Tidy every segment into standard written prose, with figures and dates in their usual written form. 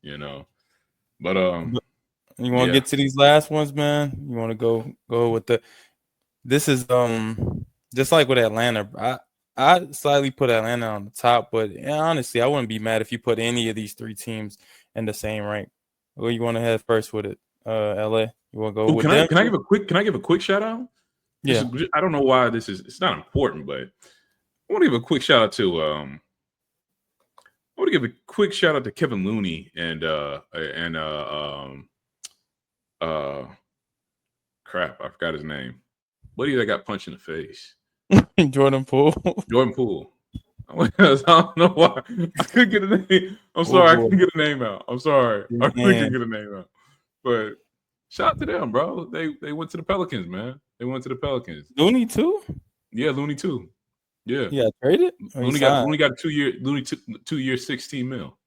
you know. But You want to yeah. get to these last ones, man? You want to go with the this is just like with Atlanta. I slightly put Atlanta on the top, but yeah, honestly, I wouldn't be mad if you put any of these three teams in the same rank. Where you want to head first with it? LA. You want to go Oh, with them? can I give a quick shout out? This Yeah. is I don't know why this is it's not important, but I want to give a quick shout out to I want to give a quick shout out to Kevin Looney uh crap, I forgot his name. Buddy that got punched in the face. Jordan Poole. Jordan Poole. I don't know why. I couldn't get a name. I'm Oh sorry, I boy. couldn't get a name out. I'm sorry. I really couldn't Man. get a name out. But shout out to them, bro. They went to the Pelicans, man. They went to the Pelicans. Looney too? Yeah, Looney too. Yeah. Yeah, traded or he signed? Looney got 2 year 16 mil.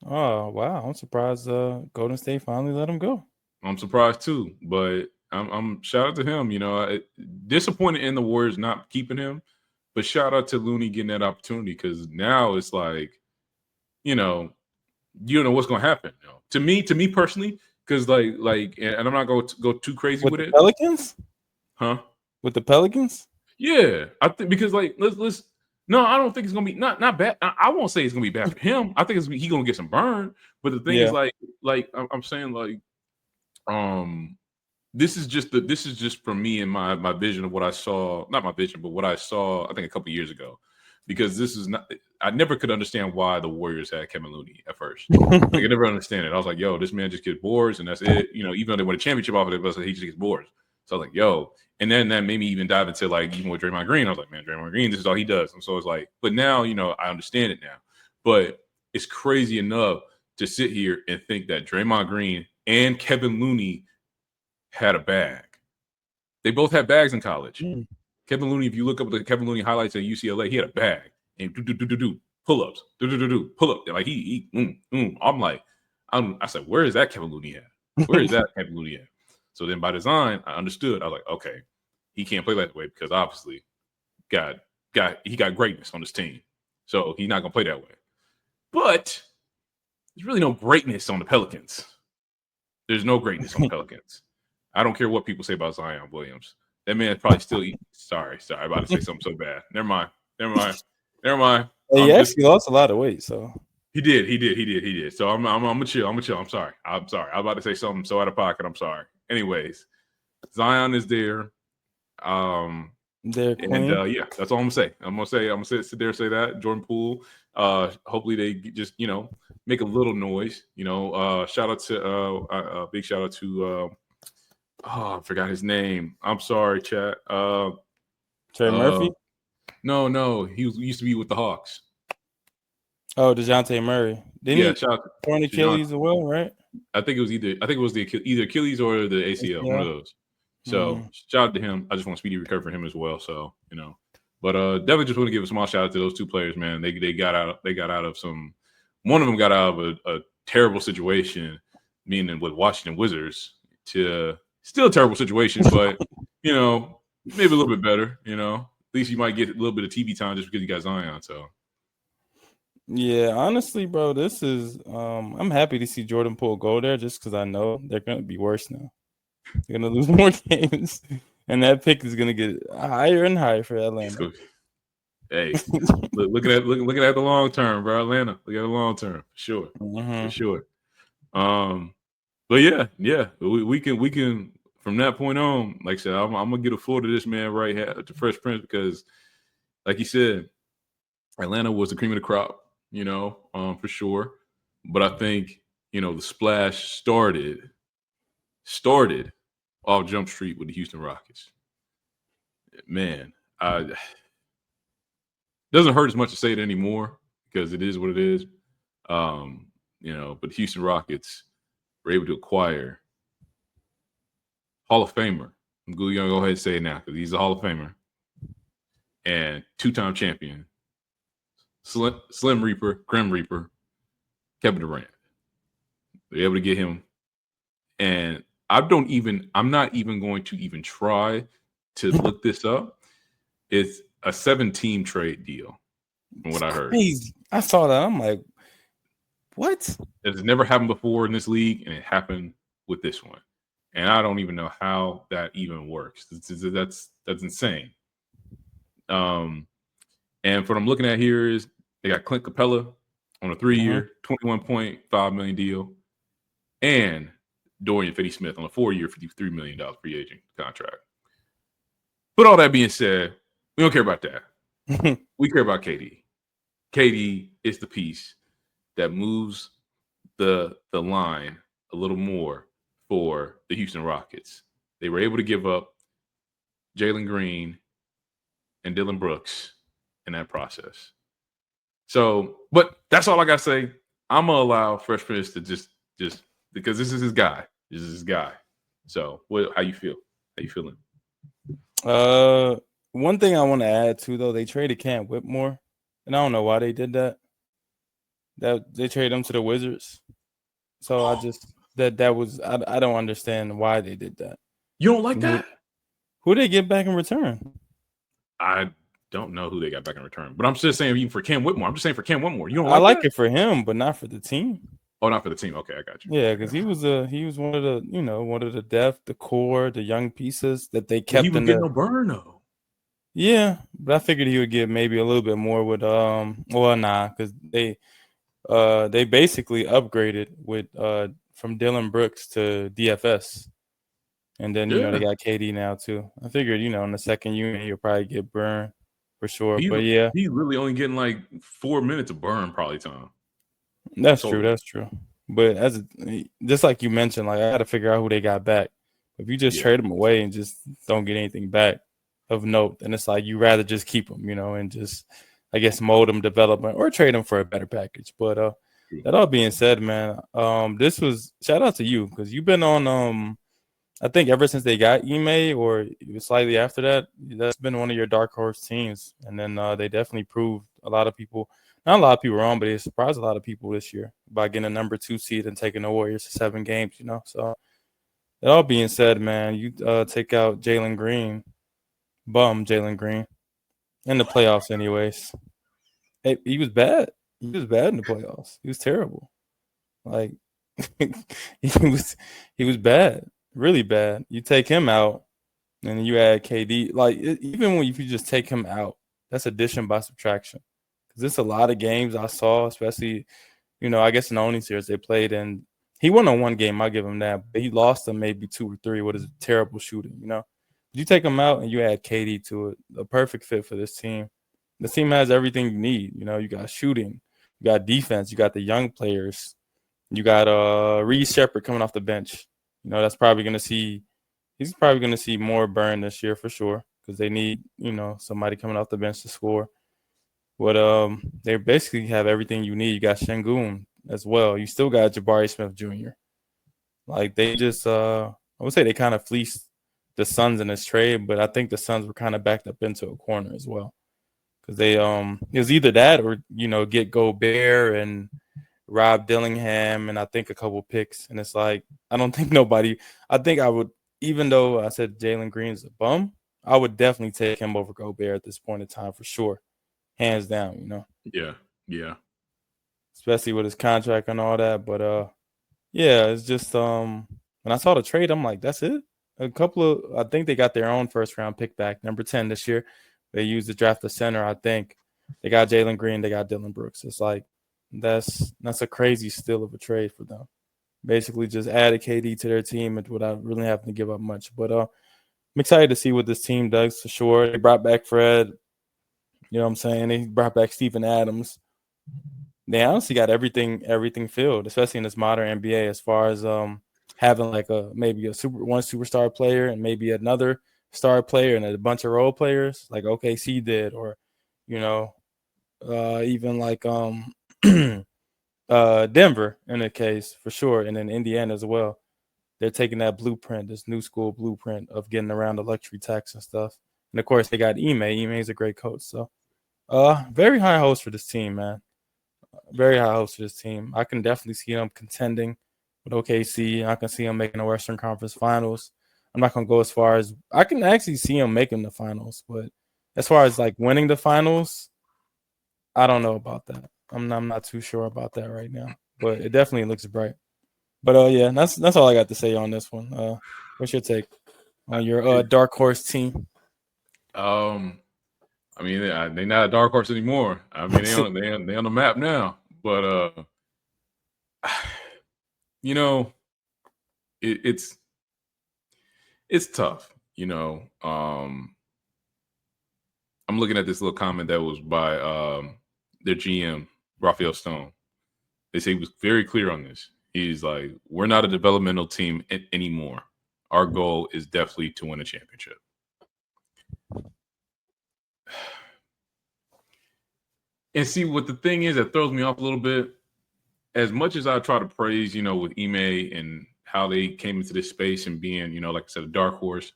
Oh wow, I'm surprised Golden State finally let him go. I'm surprised too, but I'm shout out to him. You know, disappointed in the Warriors not keeping him, but shout out to Looney getting that opportunity because now it's like, you know, you don't know what's gonna happen. You know? To me personally, because and I'm not going to go too crazy with the it. Pelicans? Huh? With the Pelicans? Yeah, I think because let's no, I don't think it's gonna be not bad. I won't say it's gonna be bad for him. I think he's gonna get some burn. But the thing is, Yeah. I'm saying this is just for me and my vision of what I saw, not my vision, but what I saw I think a couple years ago. Because this is not I never could understand why the Warriors had Kevin Looney at first. Like I never understand it. I was like, yo, this man just gets boards and that's it. You know, even though they won a championship off of it, but he just gets boards. So I was like, yo, and then that made me even dive into like even with Draymond Green. I was like, man, Draymond Green, this is all he does. And so it's like, but now, you know, I understand it now. But it's crazy enough to sit here and think that Draymond Green and Kevin Looney had a bag. They both had bags in college. Kevin Looney, if you look up the Kevin Looney highlights at UCLA, he had a bag and do pull-ups, pull up. Like I'm like, I said, where is that Kevin Looney at? Where is that Kevin Looney at? So then by design, I understood. I was like, okay, he can't play that way because obviously he got greatness on his team. So he's not gonna play that way. But there's really no greatness on the Pelicans. There's no greatness on the Pelicans. I don't care what people say about Zion Williams. That man probably still sorry. I'm about to say something so bad. Never mind. He actually lost a lot of weight, so he did. So I'm gonna chill. I'm sorry. I'm about to say something so out of pocket. I'm sorry. Anyways, Zion is there. And yeah, that's all I'm gonna say. I'm gonna sit there and say that Jordan Poole. Hopefully they just make a little noise. Shout out to big shout out to I forgot his name. I'm sorry, chat. Trey Murphy. No, he used to be with the Hawks. Oh, DeJounte Murray. Didn't he shout out torn Achilles as well, right? I think it was either Achilles or the ACL, one of those. So shout out to him. I just want speedy recovery for him as well. So but definitely just want to give a small shout out to those two players, man. They got out of some. One of them got out of a terrible situation, meaning with Washington Wizards, to still a terrible situation, but maybe a little bit better. At least you might get a little bit of TV time just because you got Zion. So. Yeah, honestly, bro, this is I'm happy to see Jordan Poole go there just because I know they're gonna be worse now. They're gonna lose more games, and that pick is gonna get higher and higher for Atlanta. Hey, looking at the long term, bro. Atlanta, look at the long term, for sure. But yeah, we can from that point on. Like I said, I'm gonna get a full to this man right here, the Fresh Prince, because, like you said, Atlanta was the cream of the crop. For sure. But I think, the splash started off Jump Street with the Houston Rockets. Man, doesn't hurt as much to say it anymore because it is what it is. But Houston Rockets were able to acquire Hall of Famer. I'm going to go ahead and say it now because he's a Hall of Famer and two-time champion. Slim Reaper, Grim Reaper, Kevin Durant. They're able to get him. And I'm not even going to even try to look this up. It's a 7-team trade deal, from what I heard. Crazy. I saw that. I'm like, What? It's never happened before in this league, and it happened with this one. And I don't even know how that even works. That's insane. And what I'm looking at here is they got Clint Capella on a 3-year, $21.5 million deal, and Dorian Finney-Smith on a 4-year, $53 million free agent contract. But all that being said, we don't care about that. We care about KD. KD is the piece that moves the line a little more for the Houston Rockets. They were able to give up Jalen Green and Dylan Brooks in that process. So, but that's all I gotta say. I'm gonna allow Fresh Prince to just because this is his guy. This is his guy. So, how you feel? How you feeling? One thing I want to add too, though, they traded Cam Whitmore, and I don't know why they did that. That they traded him to the Wizards. So I just that was I don't understand why they did that. You don't like that? Who they get back in return? I don't know who they got back in return, but I'm just saying even for Cam Whitmore. I'm just saying for Cam Whitmore. You don't like I like that? it for him, but not for the team. Oh, not for the team. Okay, I got you. Yeah, because he was one of the depth, the core, the young pieces that they kept. He was getting no burn though. Yeah, but I figured he would get maybe a little bit more with because they basically upgraded with from Dylan Brooks to DFS. And then, they got KD now, too. I figured, in the second unit, he'll probably get burned for sure. But, yeah. He's really only getting like 4 minutes of burn probably time. That's true. That's true. But just like you mentioned, like I got to figure out who they got back. If you just trade them away and just don't get anything back of note, then it's like you rather just keep them, and just, I guess, mold them, develop them, or trade them for a better package. But that all being said, man, this was shout out to you because you've been on I think ever since they got Ime or slightly after that, that's been one of your dark horse teams. And then they definitely proved not a lot of people wrong, but they surprised a lot of people this year by getting a number 2 seed and taking the Warriors to 7 games, So that all being said, man, you take out Jalen Green, Jalen Green, in the playoffs anyways. He was bad. He was bad in the playoffs. He was terrible. Like he was bad. Really bad. You take him out, and you add KD. Like even if you just take him out, that's addition by subtraction. Because there's a lot of games I saw, especially, I guess in the only series they played, and he won on one game. I'll give him that, but he lost them maybe 2 or 3. What is terrible shooting, You take him out and you add KD to it, a perfect fit for this team. The team has everything you need. You got shooting, you got defense, you got the young players, you got Reed Shepherd coming off the bench. He's probably going to see more burn this year for sure because they need, somebody coming off the bench to score. But they basically have everything you need. You got Şengün as well. You still got Jabari Smith Jr. Like they just, I would say they kind of fleeced the Suns in this trade, but I think the Suns were kind of backed up into a corner as well because they, it was either that or get Gobert and Rob Dillingham, and I think a couple picks. And it's like, I don't think I think I would, even though I said Jalen Green's a bum, I would definitely take him over Gobert at this point in time for sure. Hands down, Yeah. Especially with his contract and all that. But yeah, it's just when I saw the trade, I'm like, that's it? I think they got their own first round pick back, number 10 this year. They used to draft the center, I think. They got Jalen Green, they got Dylan Brooks. It's like, that's a crazy steal of a trade for them. Basically, just added KD to their team without really having to give up much. But I'm excited to see what this team does for sure. They brought back Fred. You know what I'm saying? They brought back Steven Adams. They honestly got everything filled, especially in this modern NBA, as far as having like maybe one superstar player and maybe another star player and a bunch of role players like OKC did, or even like Denver in the case for sure, and then Indiana as well. They're taking that blueprint, this new school blueprint of getting around the luxury tax and stuff. And of course, they got Ime. Ime is a great coach. So, very high hopes for this team, man. Very high hopes for this team. I can definitely see them contending with OKC. I can see them making the Western Conference Finals. I'm not going to go as far as – I can actually see them making the finals. But as far as, like, winning the finals, I don't know about that. I'm not too sure about that right now. but it definitely looks bright. But yeah, that's all I got to say on this one. What's your take on your dark horse team? I mean, they're not a dark horse anymore. I mean, they on the map now. But you know, it's tough. You know, I'm looking at this little comment that was by their GM, Raphael Stone. They say he was very clear on this. He's like, we're not a developmental team anymore. Our goal is definitely to win a championship. And see, what the thing is that throws me off a little bit, as much as I try to praise, with Ime and how they came into this space and being, like I said, a dark horse,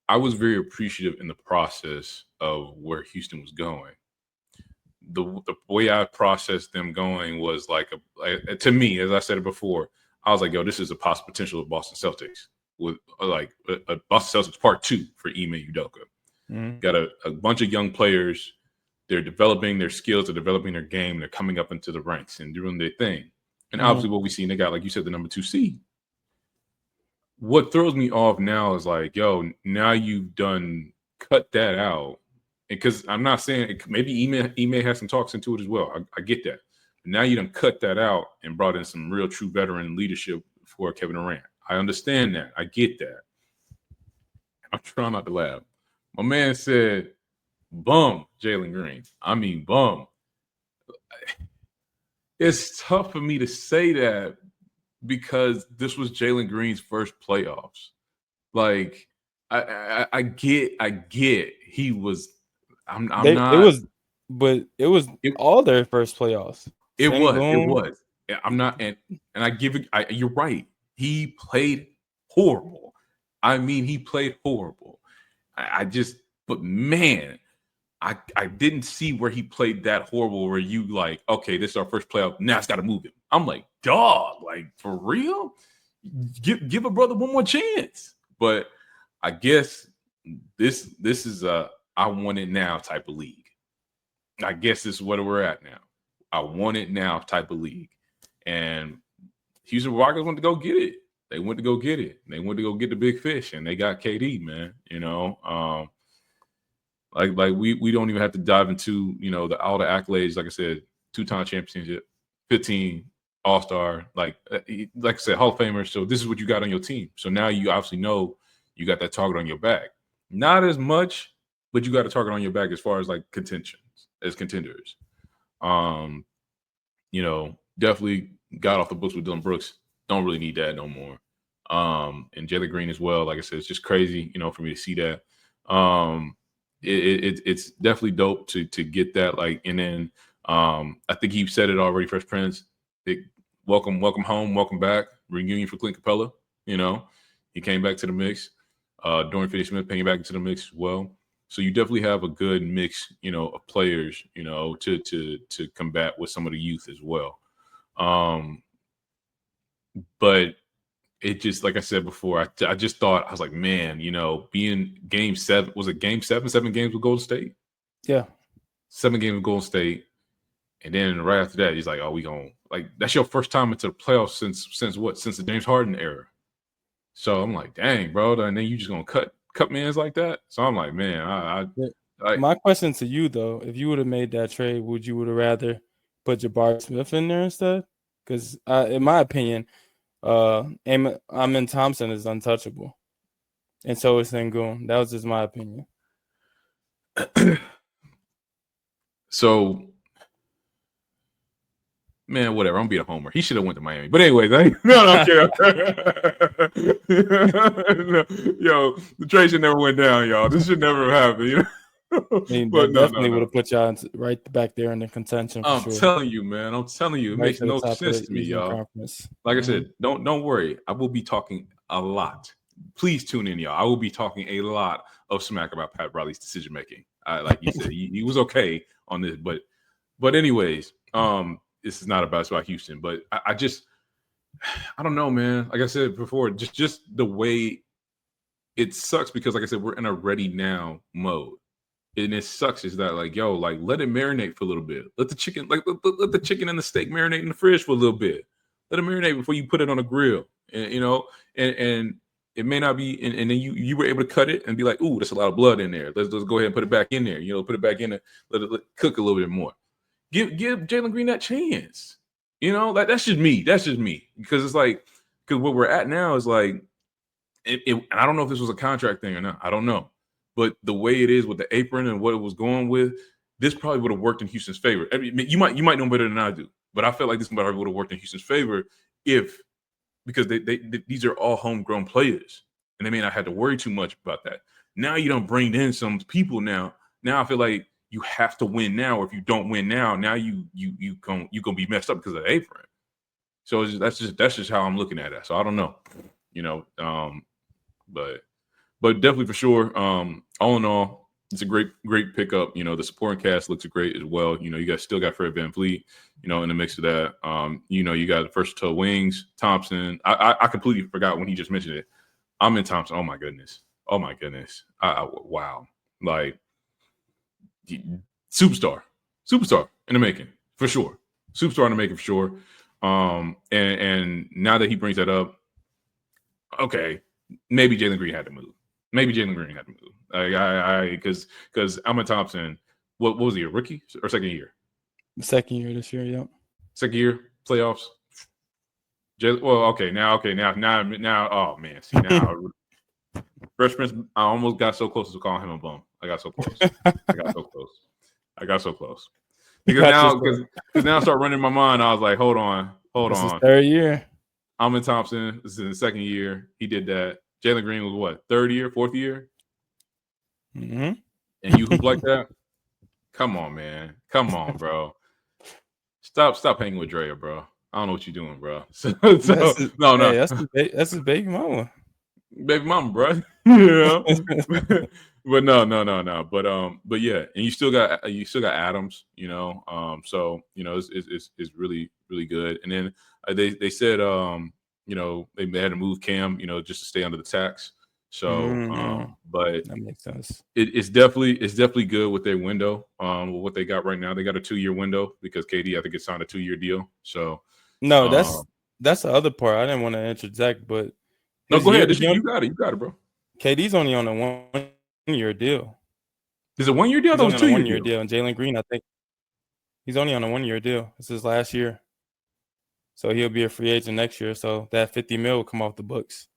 I was very appreciative in the process of where Houston was going. The way I processed them going was like to me, as I said it before, I was like, yo, this is a possible potential of Boston Celtics with like a Boston Celtics part 2 for Ime Udoka. Mm-hmm. Got a bunch of young players. They're developing their skills, they're developing their game, they're coming up into the ranks and doing their thing. And obviously what we see, they got, like you said, the number 2 seed. What throws me off now is like, yo, now you've done cut that out. Because I'm not saying maybe Ime has some talks into it as well. I get that. But now you done cut that out and brought in some real true veteran leadership for Kevin Durant. I understand that. I get that. I'm trying not to laugh. My man said, bum Jalen Green. I mean, bum. It's tough for me to say that because this was Jalen Green's first playoffs. Like, I get he was. I'm not. It was all their first playoffs. It was. I'm not, and I give it. You're right. He played horrible. I mean, he played horrible. But man, I didn't see where he played that horrible. Where you like, okay, this is our first playoff. Now it's got to move him. I'm like, dog, like for real. Give a brother one more chance. But I guess this is a I want it now type of league. I guess this is where we're at now. I want it now type of league. And Houston Rockets went to go get it. They went to go get it. They went to go get the big fish, and they got KD, man. Like we don't even have to dive into all the accolades. Like I said, 2-time championship, 15 All-Star, like I said, Hall of Famer. So this is what you got on your team. So now you obviously know you got that target on your back. Not as much, but you got a target on your back as far as like contenders. Definitely got off the books with Dylan Brooks. Don't really need that no more. And Jalen Green as well. Like I said, it's just crazy, for me to see that. It's definitely dope to get that. Like, and then I think he said it already. Fresh Prince, welcome home, welcome back. Reunion for Clint Capella. He came back to the mix. Dorian Finney-Smith came back into the mix as well. So you definitely have a good mix, of players, to combat with some of the youth as well. But it just, like I said before, I just thought, I was like, man, being game 7, was it game 7? 7 games with Golden State? Yeah. 7 games with Golden State. And then right after that, he's like, oh, we going, like, that's your first time into the playoffs since what? Since the James Harden era. So I'm like, dang, bro. And then you just going to cut mans like that? So I'm like, man, my question to you, though, if you would have made that trade, would you have rather put Jabari Smith in there instead? Because in my opinion, Amen Thompson is untouchable. And so is Sengun. That was just my opinion. So, man, whatever. I'm being a homer. He should have went to Miami. But anyways, no, I'm kidding. Yo, the trade should never went down, y'all. This should never have happened. But definitely would have put y'all right back there in the contention. I'm telling you, man. I'm telling you, it makes no sense to me, y'all. Like I said, don't worry. I will be talking a lot. Please tune in, y'all. I will be talking a lot of smack about Pat Riley's decision making. Like you said, he was okay on this, but anyways, this is not about Houston, but I don't know, man. Like I said before, just the way it sucks because, like I said, we're in a ready now mode. and it sucks is that like, yo, like let it marinate for a little bit. Let the chicken, like let the chicken and the steak marinate in the fridge for a little bit. Let it marinate before you put it on the grill. And and it may not be, and then you were able to cut it and be like, ooh, there's a lot of blood in there. Let's go ahead and put it back in there. Put it back in there, let it cook a little bit more. Give Jalen Green that chance. That's just me. That's just me. Because it's like, because what we're at now is like, and I don't know if this was a contract thing or not. I don't know. But the way it is with the apron and what it was going with, this probably would have worked in Houston's favor. I mean, you might know better than I do, but I feel like this probably would have worked in Houston's favor because they these are all homegrown players, and they may not have to worry too much about that. Now you don't bring in some people now. Now I feel like you have to win now, or if you don't win now you gonna be messed up because of the apron. So that's just how I'm looking at it. So I don't know, but definitely for sure. All in all, it's a great pickup. The supporting cast looks great as well. You guys still got Fred VanVleet, in the mix of that. You got the versatile wings, Thompson. I completely forgot when he just mentioned it. I'm in Thompson. Oh my goodness. Wow. Like superstar in the making for sure. Superstar in the making for sure. And now that he brings that up, okay, maybe Jalen Green had to move. Because Alvin Thompson, what was he, a rookie or second year? Second year this year, yep. Second year playoffs. Now. Oh man, see now, Fresh Prince. I almost got so close to calling him a bum. I got so close. Because now I start running my mind. I was like, hold on. This is third year. Alvin Thompson. This is the second year. He did that. Jalen Green was what, third year, fourth year? Mm-hmm. And you hoop like that? Come on, man. Come on, bro. Stop hanging with Drea, bro. I don't know what you're doing, bro. No. That's his baby mama. Baby mama, bro. But no. But yeah, and you still got Adams, So it's really really good. And then they said they had to move Cam, just to stay under the tax. So but that makes sense. It's definitely good with their window. With what they got right now, they got a 2-year window because KD I think it signed a 2-year deal. So no, that's the other part. I didn't want to interject, but no, go ahead. You got it, bro. KD's only on a 1-year deal. Is it 1-year deal? He's only on a 1-year deal. And Jalen Green, I think he's only on a 1-year deal. This is last year. So he'll be a free agent next year. So that $50 million will come off the books.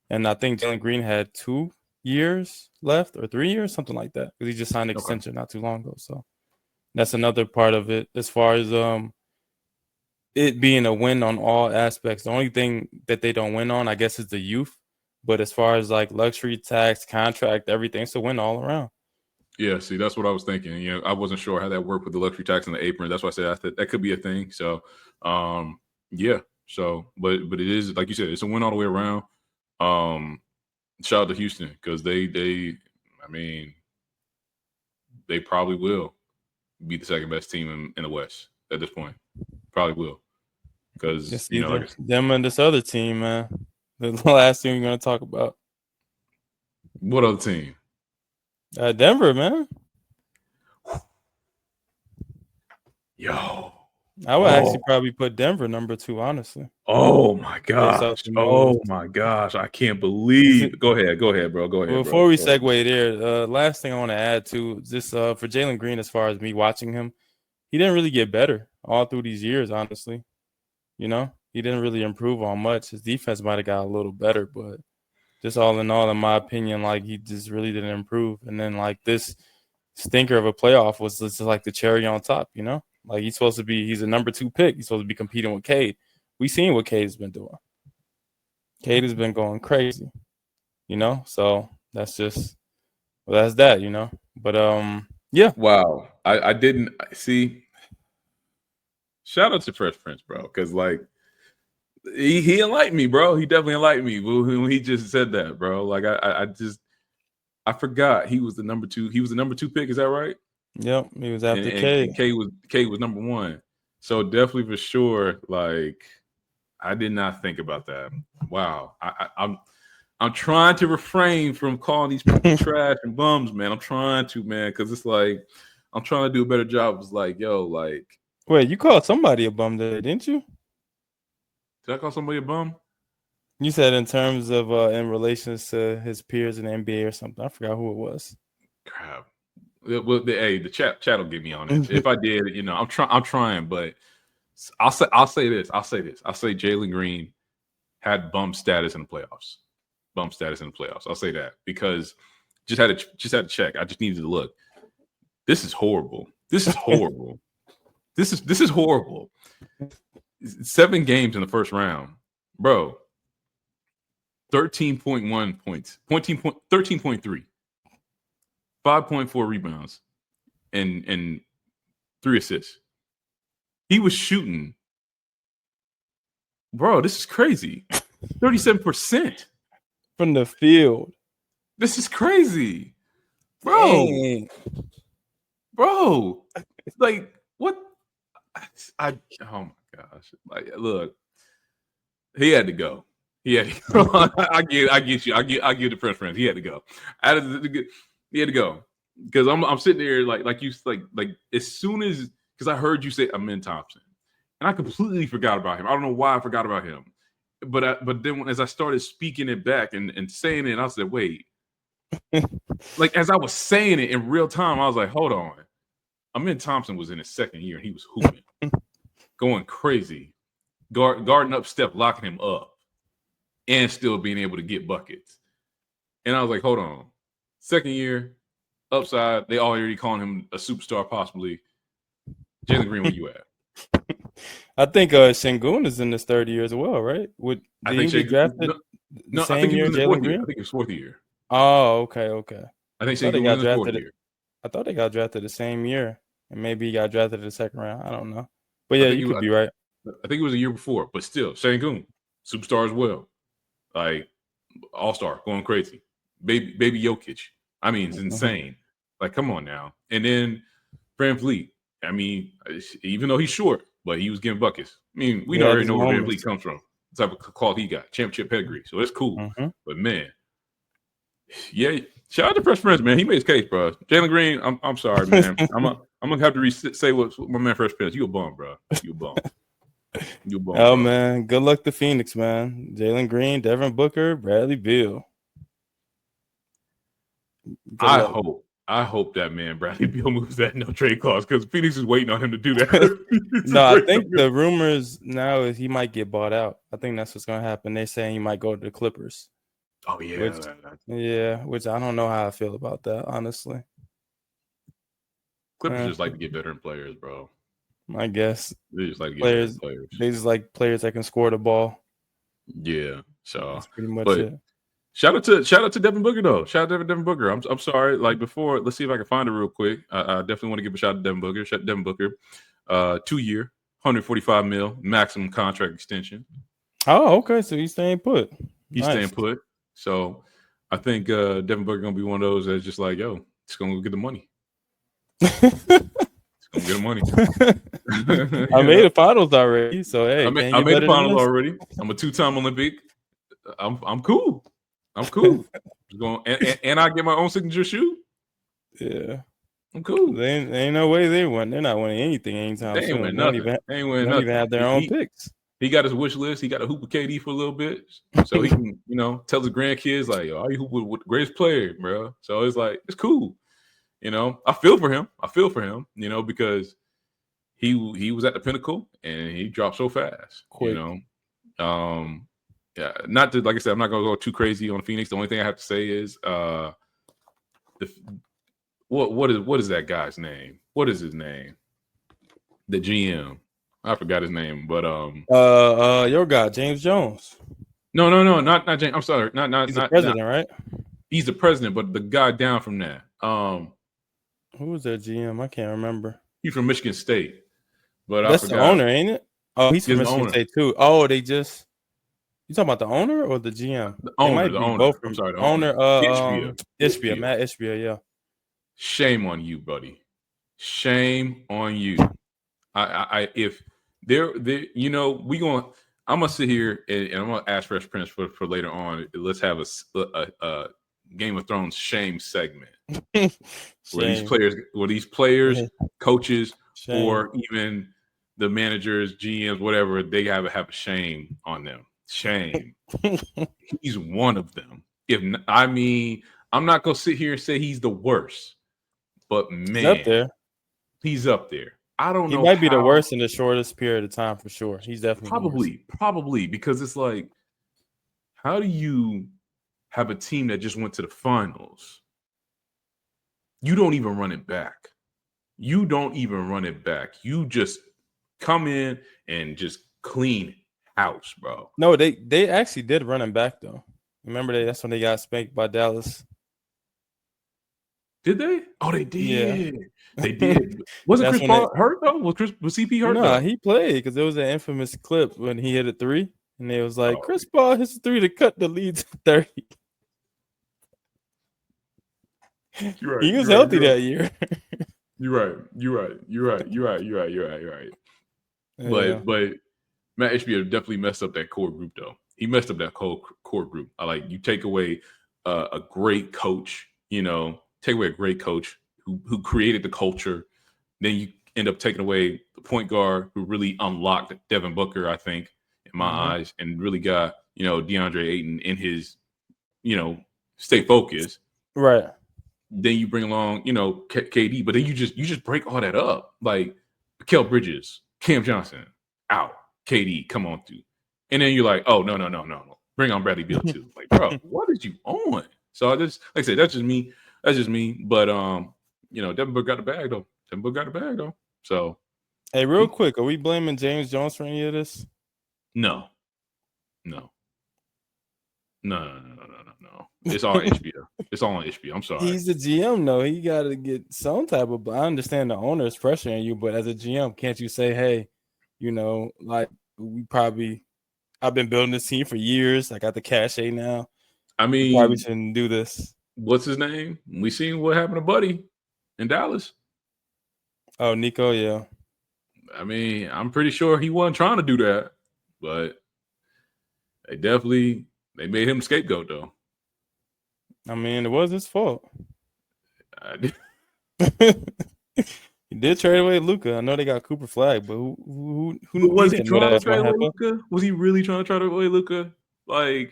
And I think Jalen Green had 2 years left or 3 years, something like that. Because he just signed an extension not too long ago. So that's another part of it. As far as it being a win on all aspects. The only thing that they don't win on, I guess, is the youth. But as far as like luxury tax, contract, everything, it's a win all around. Yeah, see, that's what I was thinking. I wasn't sure how that worked with the luxury tax and the apron. That's why I said that could be a thing. So, yeah. So, but it is, like you said, it's a win all the way around. Shout out to Houston because they probably will be the second best team in the West at this point. Probably will, because them and this other team, man. The last team we're gonna talk about. What other team? Denver, man. Yo, I would actually probably put Denver number 2, honestly. Oh my gosh! Oh my gosh! I can't believe. Go ahead, bro. Go ahead. Before we segue there, last thing I want to add to this for Jalen Green, as far as me watching him, he didn't really get better all through these years, honestly. He didn't really improve on much. His defense might have got a little better, but just all in all, in my opinion, like he just really didn't improve. And then like this stinker of a playoff was just like the cherry on top, Like he's a number 2 pick. He's supposed to be competing with Cade. We seen what Cade's been doing. Cade has been going crazy, So that's just that's that, But yeah. Wow. I didn't see. Shout out to Fresh Prince, bro, because like he enlightened me, bro. He definitely enlightened me when he just said that, bro. Like I forgot he was the number 2. He was the number 2 pick. Is that right? Yep, he was after Cade. Cade was number 1. So definitely for sure, like I did not think about that. Wow. I'm I'm trying to refrain from calling these people trash and bums, man. I'm trying to, man, because it's like I'm trying to do a better job. It's like, yo, like, wait, you called somebody a bum today, didn't you? did I call somebody a bum? You said in terms of in relations to his peers in the NBA or something. I forgot who it was. Crap. Well, the chat will get me on it. If I did, I'm trying, but I'll say this. I'll say Jalen Green had bum status in the playoffs. I'll say that because just had to check. I just needed to look. This is horrible. This is horrible. This is horrible. 7 games in the first round, bro. 13.1 points, 13.3, 5.4 rebounds, and 3 assists. He was shooting, bro. This is crazy. 37% from the field. This is crazy, bro. Dang. Bro, it's like what? Oh my gosh! Like, look, he had to go. He had to go. I get you. I give the press friends. He had to go. He had to go because I'm sitting there like as soon as because I heard you say Amin Thompson, and I completely forgot about him. I don't know why I forgot about him, but then as I started speaking it back and saying it, I said, wait. Like as I was saying it in real time, I was like, hold on. Amin Thompson was in his second year and he was hooping, going crazy, guarding up Steph, locking him up, and still being able to get buckets. And I was like, hold on. Second year, upside, they already calling him a superstar, possibly. Jalen Green, where you at? I think Sengun is in his third year as well, right? Did he get drafted the same year Jalen Green? I think it was 4th year. Oh, okay. I think Sengun was in the 4th year. I thought they got drafted the same year, and maybe he got drafted in the second round. I don't know, but yeah, you could be right. I think it was a year before, but still, Sengun, superstar as well, like all-star, going crazy, baby Jokic. I mean, it's insane. Like, come on now. And then Van Vliet. I mean, even though he's short, but he was getting buckets. I mean, we already know where Van Vliet comes from. The type of call he got, championship pedigree. So it's cool. But man, yeah, shout out to Fresh Prince, man. He made his case, bro. Jalen Green, I'm sorry, man. I'm gonna have to say what my man Fresh Prince. You a bum, bro. You a bum. You a bum. Oh, bro. Man, good luck to Phoenix, man. Jalen Green, Devin Booker, Bradley Beal. I hope that man Bradley Beal moves that no trade clause because Phoenix is waiting on him to do that. No, I think the rumors now is he might get bought out. I think that's what's gonna happen. They're saying he might go to the Clippers. Oh yeah, which I don't know how I feel about that, honestly. Clippers just like to get veteran players, bro. I guess they just like to get players. They just like players that can score the ball. Yeah, so that's pretty much it. Shout out to Devin Booker though. Shout out to Devin Booker. I'm sorry. Like before, let's see if I can find it real quick. I definitely want to give a shout out to Devin Booker. Shout out to Devin Booker. 2-year, $145 million maximum contract extension. Oh, okay. So he's staying put. He's staying put. So I think Devin Booker gonna be one of those that's just like, yo, it's gonna go get the money. It's gonna get the money. I made the finals already. So hey, I made the finals already. I'm a 2-time Olympic. I'm cool. I'm cool. and I get my own signature shoe. Yeah, I'm cool. They ain't no way they win. They're not winning anything anytime soon. They ain't win nothing. They ain't win nothing. Even have their own picks. He got his wish list. He got a hoop with KD for a little bit, so he can, tell his grandkids like, "Yo, you hoop with the greatest player, bro." So it's like it's cool. I feel for him. Because he was at the pinnacle and he dropped so fast. Quick. Yeah, not to, like I said, I'm not gonna go too crazy on Phoenix. The only thing I have to say is what is that guy's name? What is his name? The GM. I forgot his name, but your guy, James Jones. No, not James. I'm sorry, not he's the president, right? He's the president, but the guy down from that. Who was that GM? I can't remember. He's from Michigan State, but that's the owner, ain't it? Oh, he's from Michigan State too. Oh, they just. You talking about the owner or the GM? The owner. Both. I'm sorry, the owner. Ishbia. Matt Ishbia. Yeah. Shame on you, buddy. Shame on you. If they're we going. I'm gonna sit here and I'm gonna ask Fresh Prince for later on. Let's have a Game of Thrones shame segment where Shame. these players, coaches, Shame. or even the managers, GMs, whatever, they have a shame on them. Shame. He's one of them. I'm not gonna sit here and say he's the worst, but He's up man, there. he's up there. I don't He know might be the how. worst in the shortest period of time for sure. He's definitely the worst. Probably because it's like, how do you have a team that just went to the finals? You don't even run it back. You just come in and just clean house, bro. No, they actually did run him back though. Remember that's when they got spanked by Dallas. Did they? Oh, they did. Yeah. They did. Wasn't Chris Paul hurt though? Was CP hurt? No, he played because there was an infamous clip when he hit a 3, and it was like Chris Paul hits a 3 to cut the lead to 30. You're right. He was healthy that year. You're right. Yeah. But Matt Ishbia definitely messed up that core group though. He messed up that core group. You take away a great coach, take away a great coach who created the culture. Then you end up taking away the point guard who really unlocked Devin Booker, I think, in my eyes, and really got, DeAndre Ayton in his, stay focused. Right. Then you bring along, KD, but then you just break all that up. Like Mikal Bridges, Cam Johnson, out. KD, come on through. And then you're like, oh, no. Bring on Bradley Beal too. Like, bro, what is you on? So I just, like I said, that's just me. But Devin Booker got the bag though. So hey, real quick, are we blaming James Jones for any of this? No. It's all on HBO. It's all on HBO. I'm sorry. He's the GM though. He got to get some type of. I understand the owner is pressuring you, but as a GM, can't you say, hey, I've been building this team for years. I got the cachet now. I mean, we probably shouldn't do this. What's his name? We seen what happened to Buddy in Dallas. Oh, Nico, yeah. I mean, I'm pretty sure he wasn't trying to do that, but they made him scapegoat though. I mean, it was his fault. He did trade away Luka. I know they got Cooper Flag, but who was he trying to trade away Luka? Was he really trying to trade away Luka? You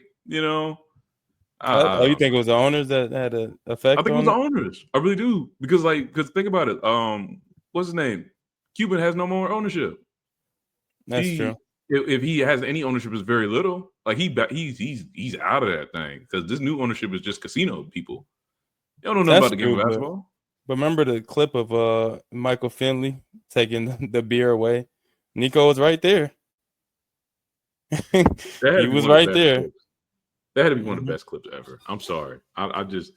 think it was the owners that had an effect? I think it was the owners. I really do because think about it. What's his name? Cuban has no more ownership. That's true. If he has any ownership, it's very little. Like he's out of that thing because this new ownership is just casino people. They don't know nothing about the game of basketball. But remember the clip of Michael Finley taking the beer away? Nico was right there. He was right there. That had to be one of the best clips ever. I'm sorry. I just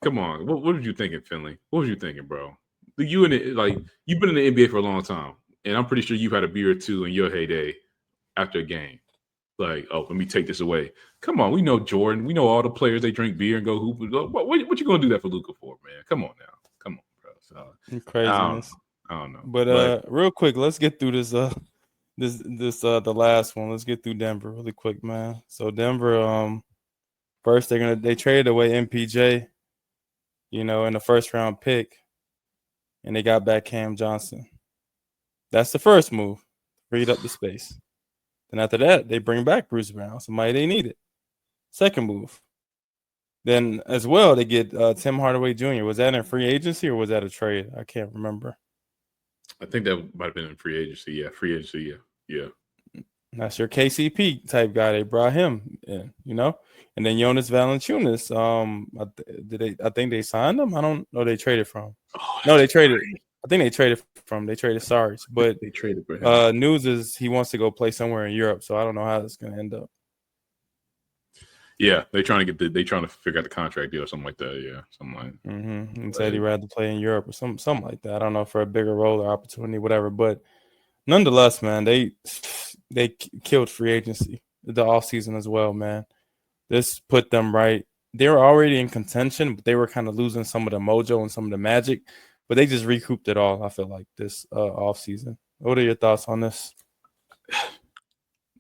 come on. What were you thinking, Finley? What was you thinking, bro? You've been in the NBA for a long time, and I'm pretty sure you've had a beer or two in your heyday after a game. Like, oh, let me take this away. Come on, we know Jordan. We know all the players. They drink beer and go hoop. What you gonna do that for Luka for, man? Come on now. Come on, bro. So, craziness. I don't know. But real quick, let's get through this. The last one. Let's get through Denver really quick, man. So Denver, first they traded away MPJ, in the first round pick, and they got back Cam Johnson. That's the first move. Freed up the space. Then after that, they bring back Bruce Brown, somebody they needed. Second move. Then as well, they get Tim Hardaway Jr. Was that in free agency or was that a trade? I can't remember. I think that might have been in free agency. Yeah, free agency. Yeah. That's your KCP type guy. They brought him in, And then Jonas Valanciunas. I think they signed him. I don't know. They traded from. No, they traded. I think they traded from. They traded Sarge, but they traded for him. News is he wants to go play somewhere in Europe. So I don't know how that's going to end up. Yeah, they trying to figure out the contract deal or something like that. Yeah, something like. And said he'd rather play in Europe or something like that. I don't know, for a bigger role or opportunity, whatever. But nonetheless, man, they killed free agency the offseason as well, man. This put them right. They were already in contention, but they were kind of losing some of the mojo and some of the magic. But they just recouped it all, I feel like, this offseason. What are your thoughts on this?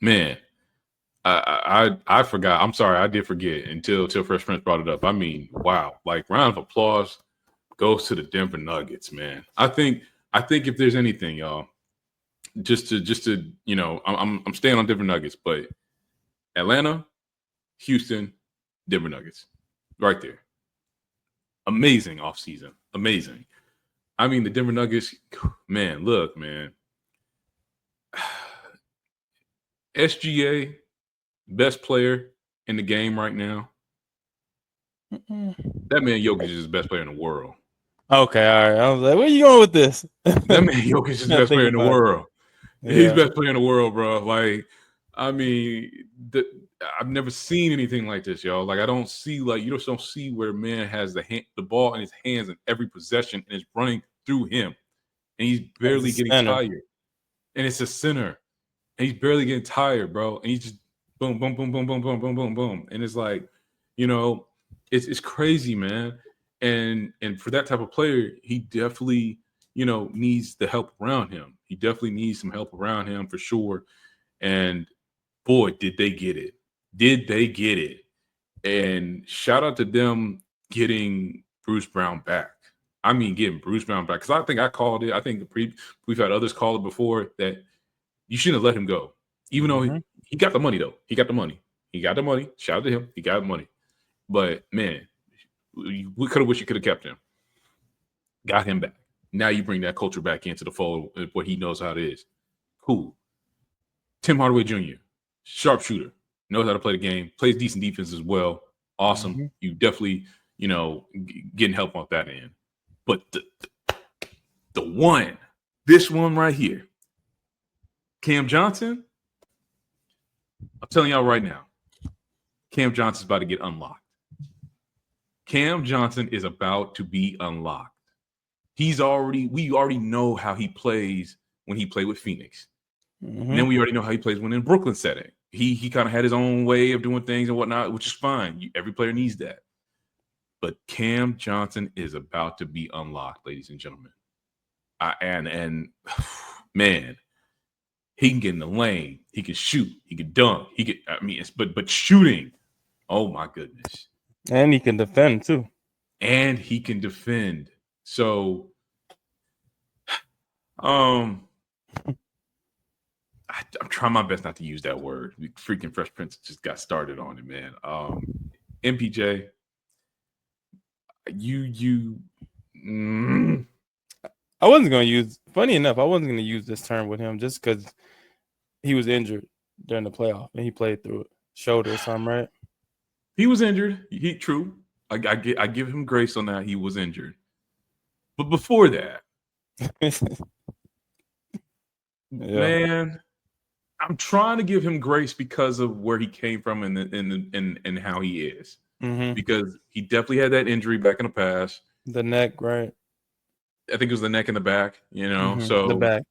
man, I forgot. I'm sorry, I did forget until Fresh Prince brought it up. I mean, wow, like round of applause goes to the Denver Nuggets, man. I think if there's anything, y'all, just to I'm staying on Denver Nuggets, but Atlanta, Houston, Denver Nuggets, right there. Amazing offseason. Amazing. I mean, the Denver Nuggets, man, look, man. SGA, best player in the game right now. That man Jokic is the best player in the world. Okay, all right. I was like, where you going with this? That man Jokic is the best player in the world. Yeah. He's the best player in the world, bro. Like, I mean, I've never seen anything like this, y'all. Like, I don't see, like, you just don't see where a man has the ball in his hands in every possession and it's running through him. And he's barely getting tired. And it's a center. And he's barely getting tired, bro. And he's just boom, boom, boom, boom, boom, boom, boom, boom, boom. And it's like, it's crazy, man. And for that type of player, he definitely, needs the help around him. He definitely needs some help around him for sure. And boy, did they get it. Did they get it? And shout out to them getting Bruce Brown back. I mean, getting Bruce Brown back. Because I think I called it. I think we've had others call it before that you shouldn't have let him go. Even though he got the money, though. He got the money. Shout out to him. He got the money. But, man, we could have wished you could have kept him. Got him back. Now you bring that culture back into the fold, what he knows how it is. Cool. Tim Hardaway Jr., sharpshooter, knows how to play the game, plays decent defense as well. Awesome. You definitely, getting help on that end. But this one right here, Cam Johnson, I'm telling y'all right now, Cam Johnson's about to get unlocked. Cam Johnson is about to be unlocked. We already know how he plays when he played with Phoenix. And then we already know how he plays when in Brooklyn setting. He kind of had his own way of doing things and whatnot, which is fine. Every player needs that. But Cam Johnson is about to be unlocked, ladies and gentlemen. And man, he can get in the lane. He can shoot. He can dunk. But shooting, oh my goodness. And he can defend too. So, I'm trying my best not to use that word. Freaking Fresh Prince just got started on it, man. MPJ, I wasn't going to use. Funny enough, I wasn't going to use this term with him just because he was injured during the playoff and he played through it, shoulder or something, right? He was injured. True. I give him grace on that. He was injured, but before that, man, I'm trying to give him grace because of where he came from and how he is. Because he definitely had that injury back in the past. The neck, right? I think it was the neck and the back, So the back.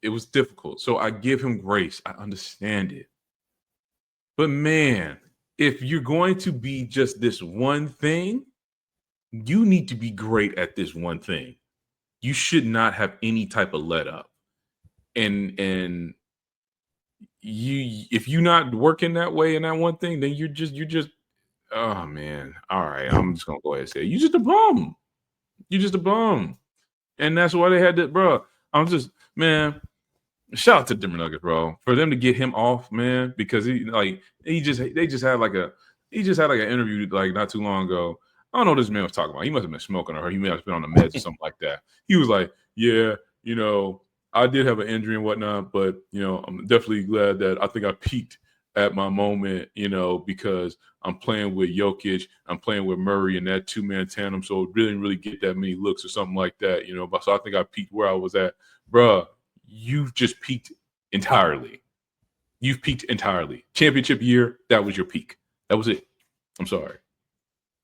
It was difficult. So I give him grace. I understand it. But man, if you're going to be just this one thing, you need to be great at this one thing. You should not have any type of let up. And if you're not working that way in that one thing, then you're just oh man. All right. I'm just gonna go ahead and say you're just a bum. You're just a bum. And that's why they had that, bro. Man, shout out to Denver Nuggets, bro. For them to get him off, man, because they just had like an interview like not too long ago. I don't know what this man was talking about. He must have been smoking or he may have been on the meds or something like that. He was like, yeah, I did have an injury and whatnot, but I'm definitely glad that I think I peaked at my moment, because I'm playing with Jokic, I'm playing with Murray and that two-man tandem, so it didn't really get that many looks or something like that, But so I think I peaked where I was at. Bruh, you've just peaked entirely. You've peaked entirely. Championship year, that was your peak. That was it. I'm sorry.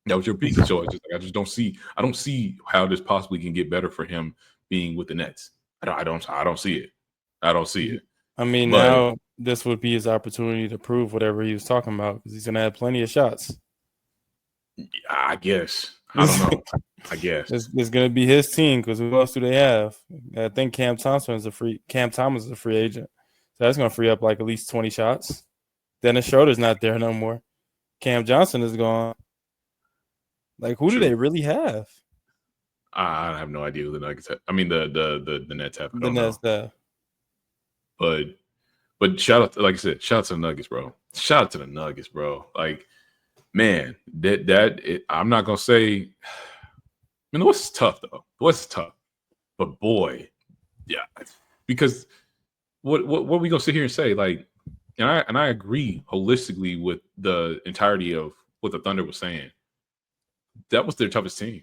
That was your peak. So I just don't see how this possibly can get better for him being with the Nets. I don't see it. I don't see it. I mean, now this would be his opportunity to prove whatever he was talking about because he's going to have plenty of shots. I guess. I don't know. I guess. It's going to be his team because who else do they have? I think Cam Thomas is a free agent. So That's gonna free up like at least 20 shots. Dennis Schroeder's not there no more. Cam Johnson is gone. Like, who do True. they really have? I have no idea who the Nuggets have. I mean, the Nets have. I The don't know. Nets. But shout out, like I said, shout out to the Nuggets, bro. Shout out to the Nuggets, bro. Like, man, I'm not gonna say. I mean, the West is tough though. The West is tough, but boy, yeah, because what are we gonna sit here and say? Like, and I agree holistically with the entirety of what the Thunder was saying. That was their toughest team.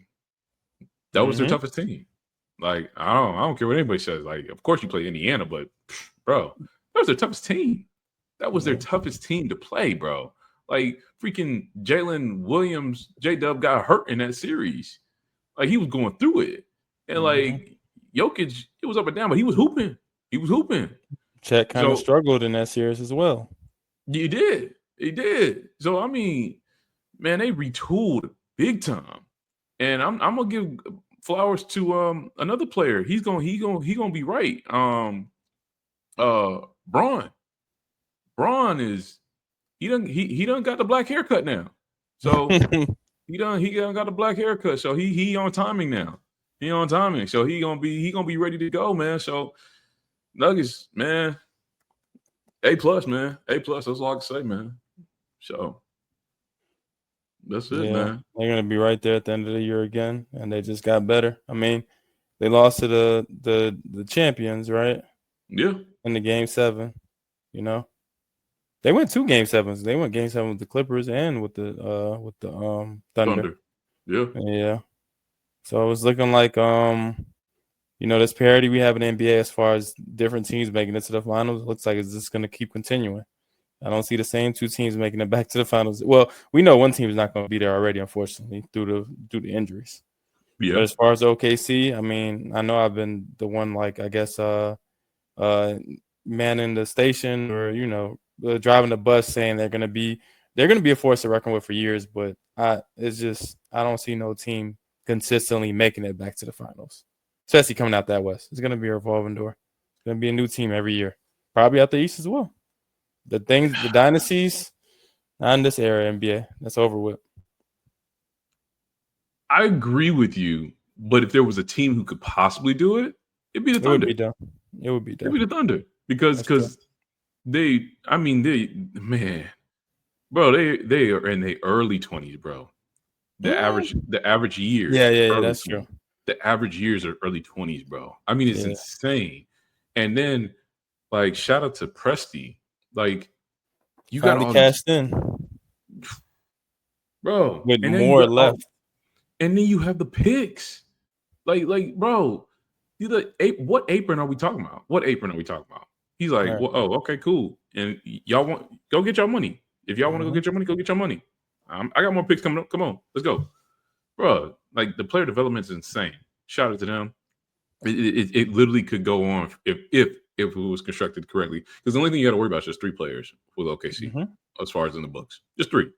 That was their toughest team. Like, I don't care what anybody says. Like, of course you play Indiana, but bro, that was their toughest team. That was their toughest team to play, bro. Like, freaking Jalen Williams, J-Dub got hurt in that series. Like, he was going through it. And like Jokic, it was up and down, but he was hooping. He was hooping. Chet kind of struggled in that series as well. He did. He did. So I mean, man, they retooled big time. And I'm gonna give flowers to another player. He gonna be right. Braun. Braun is he done got the black haircut now. So he done got the black haircut. So he on timing now. He on timing. So he gonna be ready to go, man. So Nuggets, man. A+, man. A+, that's all I can say, man. So that's it, man. They're gonna be right there at the end of the year again, and they just got better. I mean, they lost to the champions, right? Yeah. In the game 7, you know. They went 2 game 7s. They went game 7 with the Clippers and with the Thunder. Yeah. Yeah. So it was looking like this parity we have in the NBA as far as different teams making it to the finals. It looks like it's just gonna keep continuing. I don't see the same 2 teams making it back to the finals. Well, we know one team is not going to be there already, unfortunately, due to injuries. Yeah. But as far as OKC, I mean, I know I've been the one, like, I guess, manning the station or driving the bus, saying they're going to be a force to reckon with for years. But I don't see no team consistently making it back to the finals, especially coming out that West. It's going to be a revolving door. It's going to be a new team every year, probably out the East as well. The dynasties, not in this era, NBA. That's over with. I agree with you, but if there was a team who could possibly do it, it'd be the Thunder. It would be done. It'd be the Thunder because they are in their early 20s, bro. The average years. Yeah, that's true. The average years are early 20s, bro. I mean, it's insane. And then, like, shout out to Presti. Like, you finally got all cashed in, bro, with more left. And then you have the picks, like, bro. What apron are we talking about? What apron are we talking about? He's like, well, oh, okay, cool. And y'all go get your money. If y'all want to go get your money, go get your money. I got more picks coming up. Come on, let's go, bro. Like, the player development is insane. Shout out to them. It literally could go on if it was constructed correctly. Because the only thing you got to worry about is just 3 players with OKC, as far as in the books. Just 3.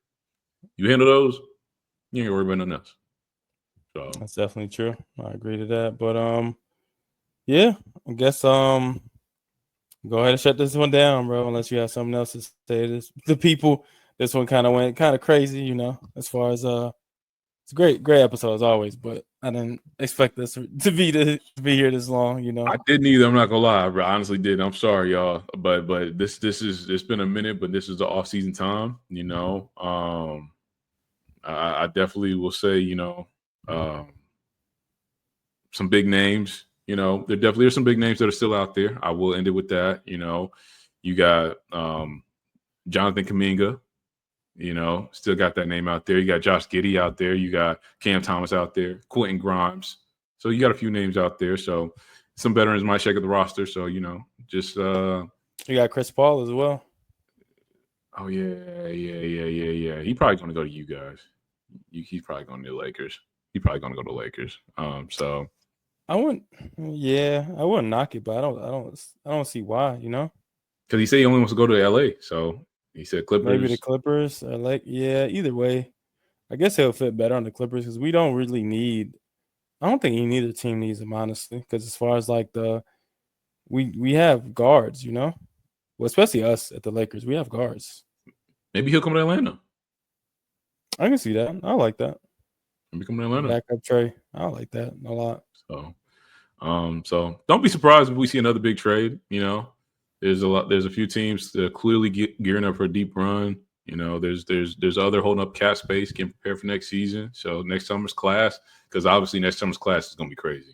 You handle those, you ain't worry about nothing else. So that's definitely true. I agree to that. But yeah, I guess go ahead and shut this one down, bro. Unless you have something else to say. The people, this one kind of went crazy, as far as it's a great episode as always, but I didn't expect this to be here this long, I didn't either. I'm not gonna lie, bro. I honestly didn't. I'm sorry, y'all. But this is, it's been a minute, but this is the off-season time, I definitely will say, some big names, there definitely are some big names that are still out there. I will end it with that. You got Jonathan Kuminga, still got that name out there. You got Josh Giddey out there. You got Cam Thomas out there, Quentin Grimes. So you got a few names out there. So some veterans might shake up the roster. So, just you got Chris Paul as well. Oh yeah. He probably going to go to you guys. He's probably going to the Lakers. He's probably going to go to the Lakers. So I wouldn't knock it, but I don't see why, because he said he only wants to go to LA. So he said Clippers. Maybe the Clippers or either way. I guess he'll fit better on the Clippers because we don't really need. I don't think neither team needs him, honestly, because as far as like we have guards, Well, especially us at the Lakers. We have guards. Maybe he'll come to Atlanta. I can see that. I like that. Maybe come to Atlanta. Backup Trey. I like that a lot. So don't be surprised if we see another big trade. You know, there's a few teams that are clearly gearing up for a deep run. You know, there's other holding up cap space, getting prepared for next season. So next summer's class, because obviously next summer's class is gonna be crazy.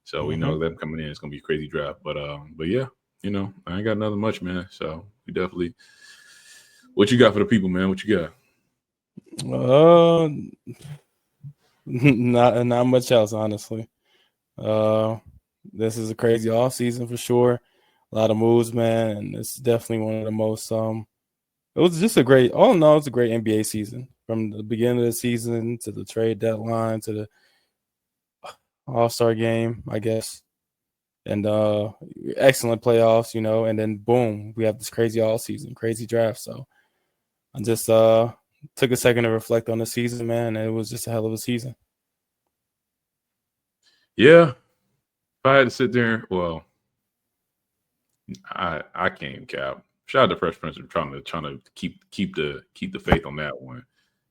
So we know them coming in, it's gonna be a crazy draft. But yeah, you know, I ain't got nothing much, man. So we definitely. What you got for the people, man? What you got? Not much else, honestly. This is a crazy off season for sure. A lot of moves, man, and it's definitely one of the most. It was just a great. Oh no, it's a great NBA season from the beginning of the season to the trade deadline to the All-Star game, I guess, and excellent playoffs, you know, and then boom, we have this crazy all season, crazy draft. So I just took a second to reflect on the season, man, and it was just a hell of a season. Yeah, if I had to sit there, well, I can't cap. Shout out to Fresh Prince for trying to keep the faith on that one.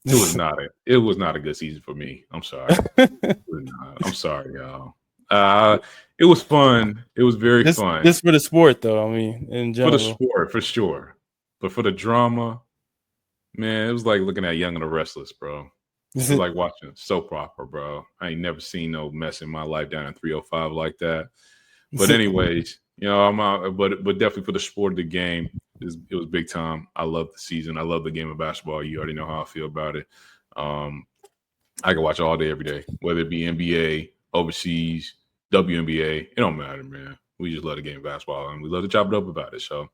It was not a good season for me. I'm sorry. I'm sorry, y'all. It was fun. It was very fun. Just for the sport, though. I mean, in general. For the sport, for sure. But for the drama, man, it was like looking at Young and the Restless, bro. It was like watching soap opera, bro. I ain't never seen no mess in my life down in 305 like that. But anyways, you know, I'm out. But definitely for the sport of the game, it was big time. I love the season. I love the game of basketball. You already know how I feel about it. I can watch all day, every day, whether it be NBA, overseas, WNBA. It don't matter, man. We just love the game of basketball, and we love to chop it up about it. So,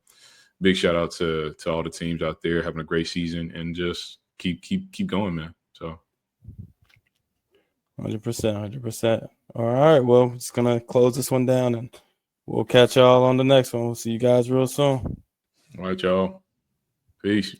big shout out to all the teams out there having a great season, and just keep going, man. So, 100%. All right, well, just gonna close this one down, and we'll catch y'all on the next one. We'll see you guys real soon. All right, y'all. Peace.